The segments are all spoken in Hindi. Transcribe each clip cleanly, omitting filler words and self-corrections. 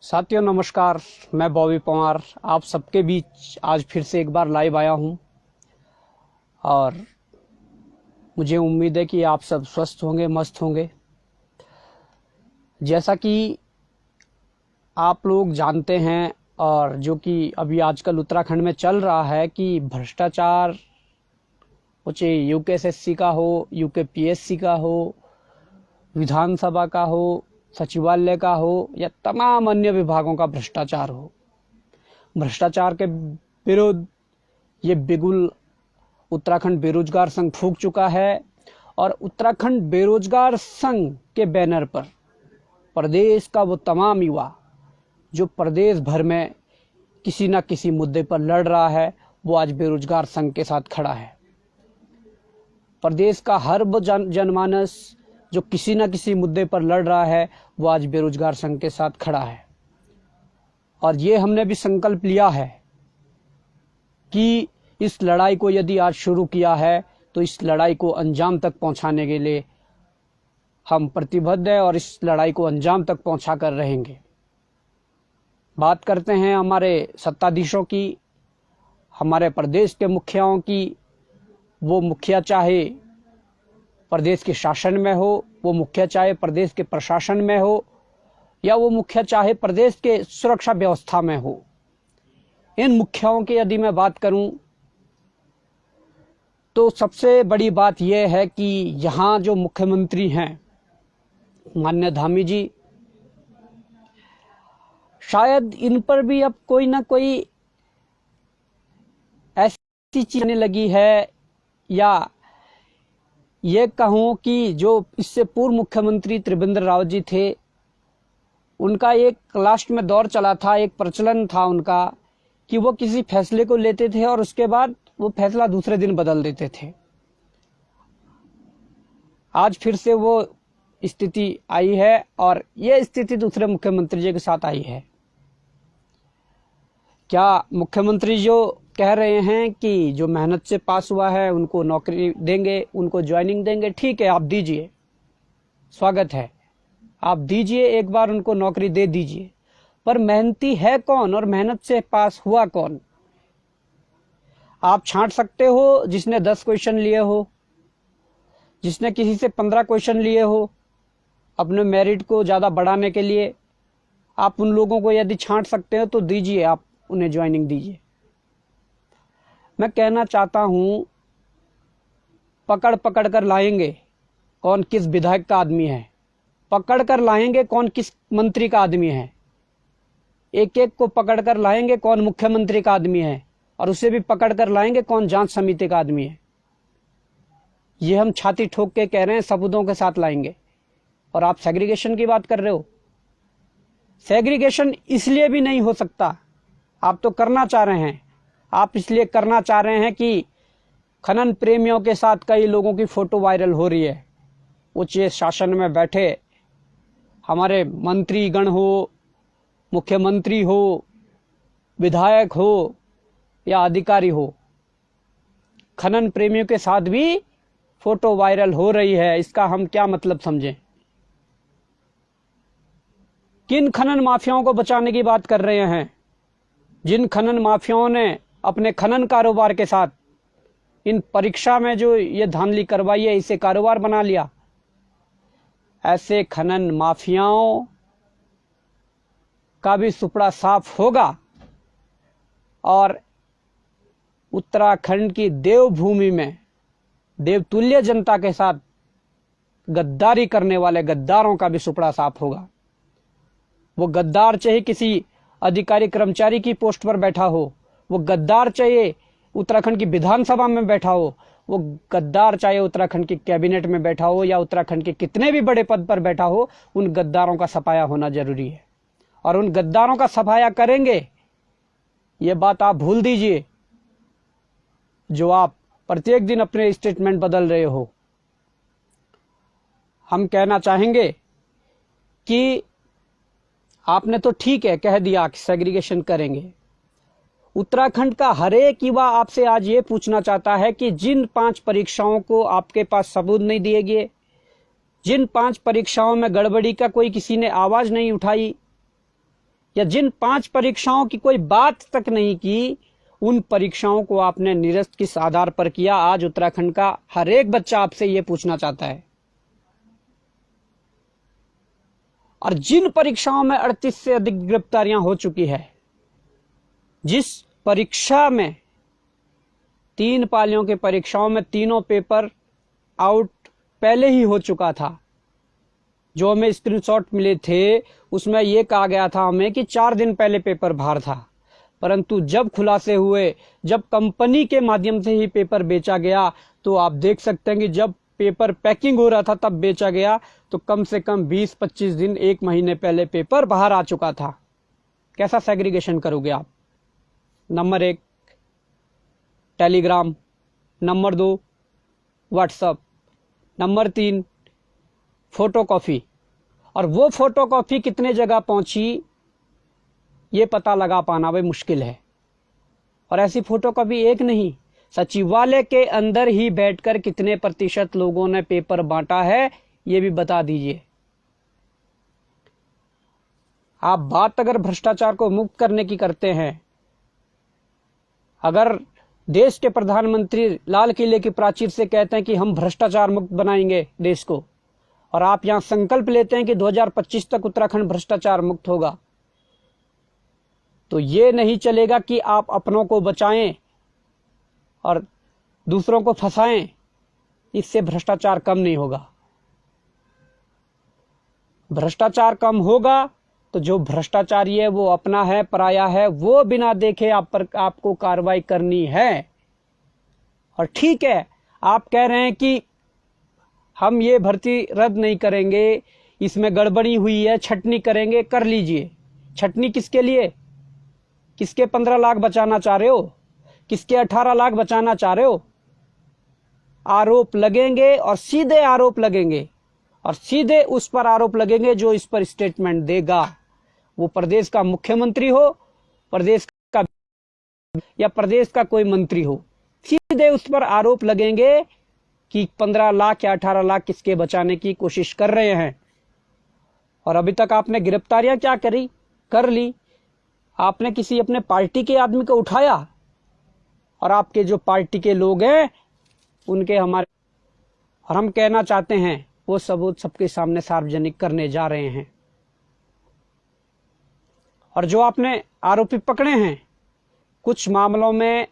साथियों नमस्कार। मैं बॉबी पवार आप सबके बीच आज फिर से एक बार लाइव आया हूं और मुझे उम्मीद है कि आप सब स्वस्थ होंगे, मस्त होंगे। जैसा कि आप लोग जानते हैं और जो कि अभी आजकल उत्तराखंड में चल रहा है कि भ्रष्टाचार, चाहे यूकेएसएससी का हो, यूकेपीएससी का हो, विधानसभा का हो, सचिवालय का हो या तमाम अन्य विभागों का भ्रष्टाचार हो, भ्रष्टाचार के विरुद्ध ये बिगुल उत्तराखंड बेरोजगार संघ फूंक चुका है। और उत्तराखंड बेरोजगार संघ के बैनर पर प्रदेश का वो तमाम युवा जो प्रदेश भर में किसी न किसी मुद्दे पर लड़ रहा है, वो आज बेरोजगार संघ के साथ खड़ा है। प्रदेश का हर वो जनमानस जो किसी न किसी मुद्दे पर लड़ रहा है, वो आज बेरोजगार संघ के साथ खड़ा है। और ये हमने भी संकल्प लिया है कि इस लड़ाई को यदि आज शुरू किया है तो इस लड़ाई को अंजाम तक पहुंचाने के लिए हम प्रतिबद्ध हैं और इस लड़ाई को अंजाम तक पहुंचा कर रहेंगे। बात करते हैं हमारे सत्ताधीशों की, हमारे प्रदेश के मुखियाओं की। वो मुखिया चाहे प्रदेश के शासन में हो, वो मुखिया चाहे प्रदेश के प्रशासन में हो, या वो मुखिया चाहे प्रदेश के सुरक्षा व्यवस्था में हो। इन मुखियाओं की यदि मैं बात करूं तो सबसे बड़ी बात यह है कि यहाँ जो मुख्यमंत्री हैं माननीय धामी जी, शायद इन पर भी अब कोई ना कोई ऐसी चीज आने लगी है, या ये कहूं कि जो इससे पूर्व मुख्यमंत्री त्रिवेंद्र रावत जी थे, उनका एक लास्ट में दौर चला था, एक प्रचलन था उनका कि वो किसी फैसले को लेते थे और उसके बाद वो फैसला दूसरे दिन बदल देते थे। आज फिर से वो स्थिति आई है और ये स्थिति दूसरे मुख्यमंत्री जी के साथ आई है। क्या मुख्यमंत्री जो कह रहे हैं कि जो मेहनत से पास हुआ है उनको नौकरी देंगे, उनको ज्वाइनिंग देंगे, ठीक है, आप दीजिए, स्वागत है, आप दीजिए, एक बार उनको नौकरी दे दीजिए। पर मेहनती है कौन और मेहनत से पास हुआ कौन? आप छांट सकते हो जिसने 10 क्वेश्चन लिए हो, जिसने किसी से 15 क्वेश्चन लिए हो, अपने मेरिट को ज्यादा बढ़ाने के लिए आप उन लोगों को यदि छांट सकते हो तो दीजिए, आप उन्हें ज्वाइनिंग दीजिए। मैं कहना चाहता हूं, पकड़ पकड़ कर लाएंगे कौन किस विधायक का आदमी है, पकड़ कर लाएंगे कौन किस मंत्री का आदमी है, एक एक को पकड़ कर लाएंगे कौन मुख्यमंत्री का आदमी है, और उसे भी पकड़ कर लाएंगे कौन जांच समिति का आदमी है। ये हम छाती ठोक के कह रहे हैं, सबूतों के साथ लाएंगे। और आप सेग्रीगेशन की बात कर रहे हो, सेग्रीगेशन इसलिए भी नहीं हो सकता, आप तो करना चाह रहे हैं, आप इसलिए करना चाह रहे हैं कि खनन प्रेमियों के साथ कई लोगों की फोटो वायरल हो रही है। उच्च शासन में बैठे हमारे मंत्रीगण हो, मुख्यमंत्री हो, विधायक हो या अधिकारी हो, खनन प्रेमियों के साथ भी फोटो वायरल हो रही है। इसका हम क्या मतलब समझें? किन खनन माफियाओं को बचाने की बात कर रहे हैं? जिन खनन माफियाओं ने अपने खनन कारोबार के साथ इन परीक्षा में जो ये धांधली करवाई है, इसे कारोबार बना लिया। ऐसे खनन माफियाओं का भी सुपड़ा साफ होगा और उत्तराखंड की देवभूमि में देवतुल्य जनता के साथ गद्दारी करने वाले गद्दारों का भी सुपड़ा साफ होगा। वो गद्दार चाहे किसी अधिकारी कर्मचारी की पोस्ट पर बैठा हो, वो गद्दार चाहे उत्तराखंड की विधानसभा में बैठा हो, वो गद्दार चाहे उत्तराखंड की कैबिनेट में बैठा हो या उत्तराखंड के कितने भी बड़े पद पर बैठा हो, उन गद्दारों का सफाया होना जरूरी है। और उन गद्दारों का सफाया करेंगे, ये बात आप भूल दीजिए जो आप प्रत्येक दिन अपने स्टेटमेंट बदल रहे हो। हम कहना चाहेंगे कि आपने तो ठीक है कह दिया कि सेग्रीगेशन करेंगे। उत्तराखंड का हर एक युवा आपसे आज ये पूछना चाहता है कि जिन 5 परीक्षाओं को आपके पास सबूत नहीं दिए गए, जिन 5 परीक्षाओं में गड़बड़ी का कोई किसी ने आवाज नहीं उठाई, या जिन 5 परीक्षाओं की कोई बात तक नहीं की, उन परीक्षाओं को आपने निरस्त किस आधार पर किया? आज उत्तराखंड का हर एक बच्चा आपसे यह पूछना चाहता है। और जिन परीक्षाओं में 38 से अधिक गिरफ्तारियां हो चुकी है, जिस परीक्षा में 3 पालियों की परीक्षाओं में तीनों पेपर आउट पहले ही हो चुका था, जो हमें स्क्रीनशॉट मिले थे उसमें यह कहा गया था हमें कि 4 दिन पहले पेपर बाहर था, परंतु जब खुलासे हुए, जब कंपनी के माध्यम से ही पेपर बेचा गया, तो आप देख सकते हैं कि जब पेपर पैकिंग हो रहा था तब बेचा गया, तो कम से कम 20-25 दिन, 1 महीने पहले पेपर बाहर आ चुका था। कैसा सेग्रीगेशन करोगे आप? Number 1 Telegram, number 2 WhatsApp, number 3 photocopy. और वो फोटोकॉपी कितने जगह पहुंची ये पता लगा पाना भी मुश्किल है। और ऐसी फोटोकॉपी एक नहीं, सचिवालय के अंदर ही बैठकर कितने प्रतिशत लोगों ने पेपर बांटा है ये भी बता दीजिए। आप बात अगर भ्रष्टाचार को मुक्त करने की करते हैं, अगर देश के प्रधानमंत्री लाल किले की प्राचीर से कहते हैं कि हम भ्रष्टाचार मुक्त बनाएंगे देश को, और आप यहां संकल्प लेते हैं कि 2025 तक उत्तराखंड भ्रष्टाचार मुक्त होगा, तो ये नहीं चलेगा कि आप अपनों को बचाएं और दूसरों को फंसाएं। इससे भ्रष्टाचार कम नहीं होगा। भ्रष्टाचार कम होगा तो जो भ्रष्टाचारी है वो अपना है, पराया है, वो बिना देखे आप पर आपको कार्रवाई करनी है। और ठीक है, आप कह रहे हैं कि हम ये भर्ती रद्द नहीं करेंगे, इसमें गड़बड़ी हुई है, छटनी करेंगे, कर लीजिए। छटनी किसके लिए? किसके 15 लाख बचाना चाह रहे हो? किसके 18 लाख बचाना चाह रहे हो? आरोप लगेंगे और सीधे आरोप लगेंगे, और सीधे उस पर आरोप लगेंगे जो इस पर स्टेटमेंट देगा, वो प्रदेश का मुख्यमंत्री हो, प्रदेश का या प्रदेश का कोई मंत्री हो, सीधे उस पर आरोप लगेंगे कि 15 लाख या 18 लाख किसके बचाने की कोशिश कर रहे हैं। और अभी तक आपने गिरफ्तारियां क्या कर ली? आपने किसी अपने पार्टी के आदमी को उठाया, और आपके जो पार्टी के लोग हैं उनके हमारे, और हम कहना चाहते हैं वो सबूत सबके सामने सार्वजनिक करने जा रहे हैं। और जो आपने आरोपी पकड़े हैं, कुछ मामलों में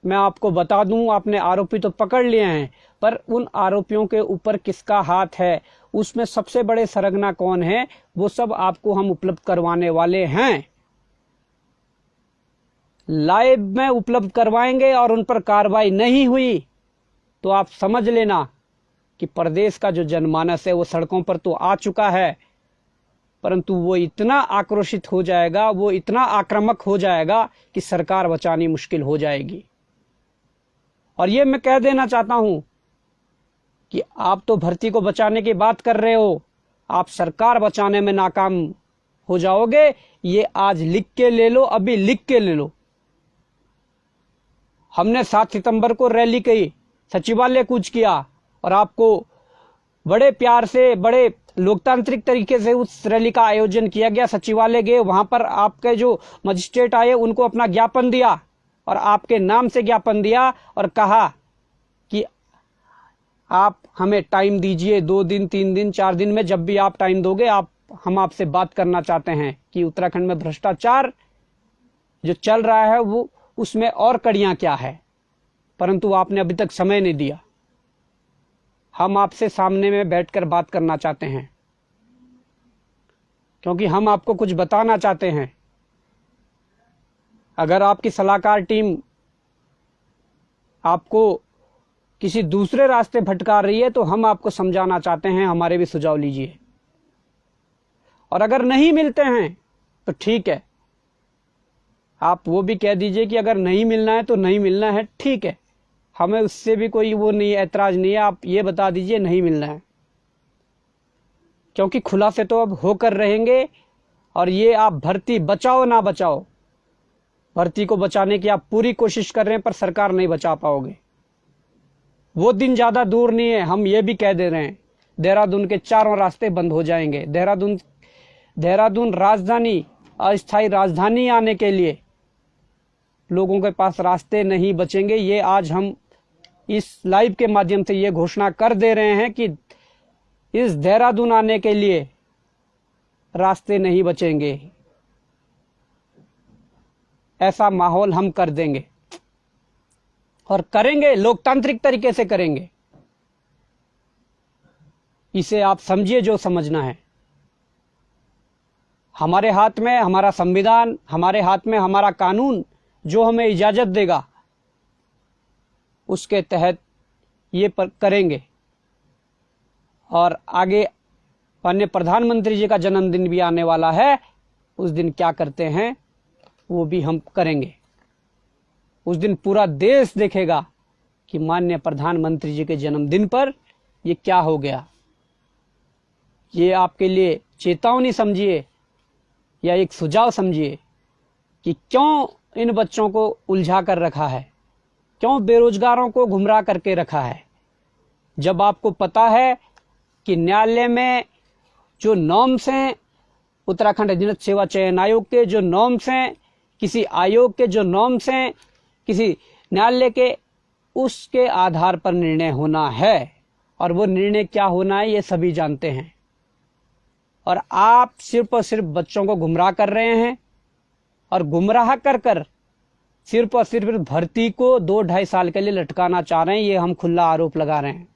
मैं आपको बता दूं, आपने आरोपी तो पकड़ लिए हैं, पर उन आरोपियों के ऊपर किसका हाथ है, उसमें सबसे बड़े सरगना कौन है, वो सब आपको हम उपलब्ध करवाने वाले हैं, लाइव में उपलब्ध करवाएंगे। और उन पर कार्रवाई नहीं हुई तो आप समझ लेना कि प्रदेश का जो जनमानस है वो सड़कों पर तो आ चुका है, परंतु वो इतना आक्रोशित हो जाएगा, वो इतना आक्रामक हो जाएगा कि सरकार बचानी मुश्किल हो जाएगी। और ये मैं कह देना चाहता हूं कि आप तो भर्ती को बचाने की बात कर रहे हो, आप सरकार बचाने में नाकाम हो जाओगे। ये आज लिख के ले लो, अभी लिख के ले लो। हमने 7 सितंबर को रैली की, सचिवालय कूच किया, और आपको बड़े प्यार से, बड़े लोकतांत्रिक तरीके से उस रैली का आयोजन किया गया। सचिवालय गए, वहां पर आपके जो मजिस्ट्रेट आए उनको अपना ज्ञापन दिया, और आपके नाम से ज्ञापन दिया, और कहा कि आप हमें टाइम दीजिए, 2 दिन, 3 दिन, 4 दिन में जब भी आप टाइम दोगे, हम आपसे बात करना चाहते हैं कि उत्तराखंड में भ्रष्टाचार जो चल रहा है वो उसमें और कड़ियां क्या है। परंतु आपने अभी तक समय नहीं दिया। हम आपसे सामने में बैठकर बात करना चाहते हैं, क्योंकि हम आपको कुछ बताना चाहते हैं। अगर आपकी सलाहकार टीम आपको किसी दूसरे रास्ते भटका रही है तो हम आपको समझाना चाहते हैं, हमारे भी सुझाव लीजिए। और अगर नहीं मिलते हैं तो ठीक है, आप वो भी कह दीजिए कि अगर नहीं मिलना है तो नहीं मिलना है, ठीक है, हमें उससे भी कोई वो नहीं, ऐतराज नहीं है। आप ये बता दीजिए नहीं मिलना है, क्योंकि खुलासे तो अब होकर रहेंगे। और ये आप भर्ती बचाओ ना बचाओ, भर्ती को बचाने की आप पूरी कोशिश कर रहे हैं, पर सरकार नहीं बचा पाओगे। वो दिन ज्यादा दूर नहीं है, हम ये भी कह दे रहे हैं। देहरादून के चारों रास्ते बंद हो जाएंगे। देहरादून राजधानी अस्थायी राजधानी आने के लिए लोगों के पास रास्ते नहीं बचेंगे। ये आज हम इस लाइव के माध्यम से ये घोषणा कर दे रहे हैं कि इस देहरादून आने के लिए रास्ते नहीं बचेंगे। ऐसा माहौल हम कर देंगे और करेंगे, लोकतांत्रिक तरीके से करेंगे। इसे आप समझिए जो समझना है। हमारे हाथ में हमारा संविधान, हमारे हाथ में हमारा कानून जो हमें इजाजत देगा उसके तहत ये करेंगे। और आगे माननीय प्रधानमंत्री जी का जन्मदिन भी आने वाला है, उस दिन क्या करते हैं वो भी हम करेंगे। उस दिन पूरा देश देखेगा कि माननीय प्रधानमंत्री जी के जन्मदिन पर ये क्या हो गया। ये आपके लिए चेतावनी समझिए या एक सुझाव समझिए कि क्यों इन बच्चों को उलझा कर रखा है, क्यों बेरोजगारों को गुमराह करके रखा है। जब आपको पता है कि न्यायालय में जो नॉर्म्स हैं, उत्तराखंड अधीनस्थ सेवा चयन आयोग के जो नॉर्म्स हैं, किसी आयोग के जो नॉर्म्स हैं, किसी न्यायालय के, उसके आधार पर निर्णय होना है। और वो निर्णय क्या होना है ये सभी जानते हैं। और आप सिर्फ और सिर्फ बच्चों को गुमराह कर रहे हैं और गुमराह कर कर सिर्फ और सिर्फ भर्ती को 2-2.5 साल के लिए लटकाना चाह रहे हैं। ये हम खुला आरोप लगा रहे हैं।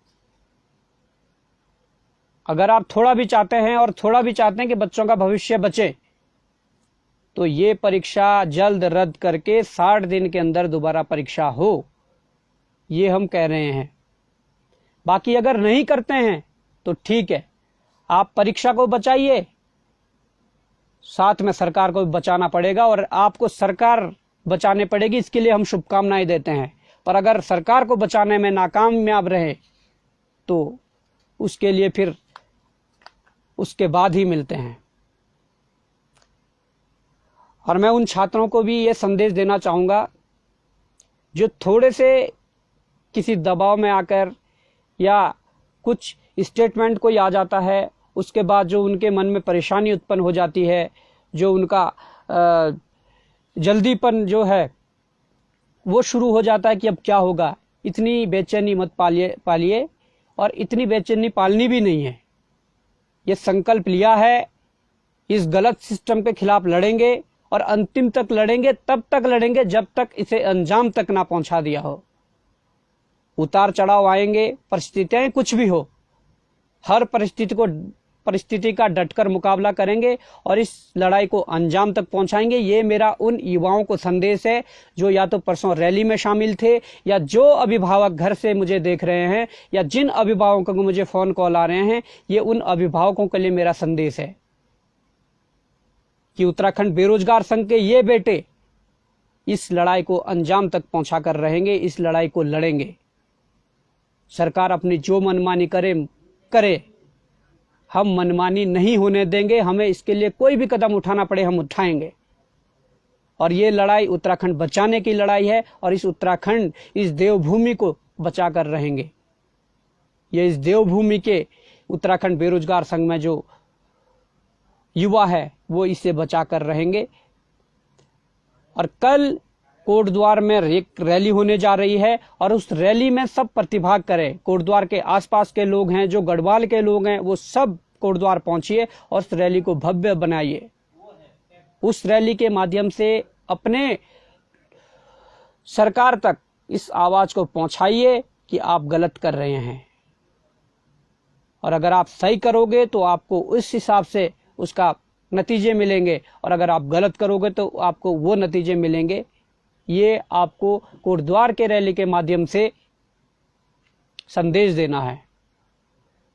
अगर आप थोड़ा भी चाहते हैं और थोड़ा भी चाहते हैं कि बच्चों का भविष्य बचे, तो ये परीक्षा जल्द रद्द करके 60 दिन के अंदर दोबारा परीक्षा हो, ये हम कह रहे हैं। बाकी अगर नहीं करते हैं तो ठीक है, आप परीक्षा को बचाइए, साथ में सरकार को भी बचाना पड़ेगा और आपको सरकार बचाने पड़ेगी, इसके लिए हम शुभकामनाएं देते हैं। पर अगर सरकार को बचाने में नाकामयाब रहे तो उसके लिए फिर उसके बाद ही मिलते हैं। और मैं उन छात्रों को भी ये संदेश देना चाहूँगा जो थोड़े से किसी दबाव में आकर या कुछ स्टेटमेंट कोई आ जाता है, उसके बाद जो उनके मन में परेशानी उत्पन्न हो जाती है, जो उनका जल्दीपन जो है वो शुरू हो जाता है कि अब क्या होगा। इतनी बेचैनी मत पालिए और इतनी बेचैनी पालनी भी नहीं है। ये संकल्प लिया है, इस गलत सिस्टम के खिलाफ लड़ेंगे और अंतिम तक लड़ेंगे। तब तक लड़ेंगे जब तक इसे अंजाम तक ना पहुंचा दिया हो। उतार चढ़ाव आएंगे, परिस्थितियां कुछ भी हो, हर परिस्थिति का डटकर मुकाबला करेंगे और इस लड़ाई को अंजाम तक पहुंचाएंगे। ये मेरा उन युवाओं को संदेश है जो या तो परसों रैली में शामिल थे, या जो अभिभावक घर से मुझे देख रहे हैं, या जिन अभिभावकों को मुझे फोन कॉल आ रहे हैं। ये उन अभिभावकों के लिए मेरा संदेश है कि उत्तराखंड बेरोजगार संघ के ये बेटे इस लड़ाई को अंजाम तक पहुंचा कर रहेंगे, इस लड़ाई को लड़ेंगे। सरकार अपनी जो मनमानी करे, हम मनमानी नहीं होने देंगे। हमें इसके लिए कोई भी कदम उठाना पड़े हम उठाएंगे। और ये लड़ाई उत्तराखंड बचाने की लड़ाई है और इस उत्तराखंड, इस देवभूमि को बचा कर रहेंगे। ये इस देवभूमि के उत्तराखंड बेरोजगार संघ में जो युवा है वो इसे बचा कर रहेंगे। और कल कोटद्वार में एक रैली होने जा रही है और उस रैली में सब प्रतिभाग करें। कोटद्वार के आसपास के लोग हैं, जो गढ़वाल के लोग हैं, वो सब कोटद्वार पहुंचिए और उस रैली को भव्य बनाइए। उस रैली के माध्यम से अपने सरकार तक इस आवाज को पहुंचाइए कि आप गलत कर रहे हैं। और अगर आप सही करोगे तो आपको उस हिसाब से उसका नतीजे मिलेंगे, और अगर आप गलत करोगे तो आपको वो नतीजे मिलेंगे। ये आपको कोटद्वार के रैली के माध्यम से संदेश देना है।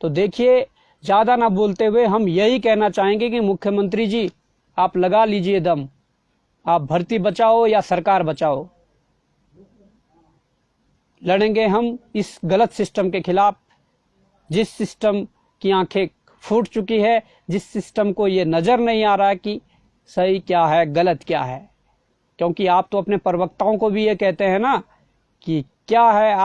तो देखिए, ज्यादा ना बोलते हुए हम यही कहना चाहेंगे कि मुख्यमंत्री जी, आप लगा लीजिए दम, आप भर्ती बचाओ या सरकार बचाओ, लड़ेंगे हम इस गलत सिस्टम के खिलाफ, जिस सिस्टम की आंखें फूट चुकी है, जिस सिस्टम को ये नजर नहीं आ रहा कि सही क्या है गलत क्या है। क्योंकि आप तो अपने प्रवक्ताओं को भी ये कहते हैं ना कि क्या है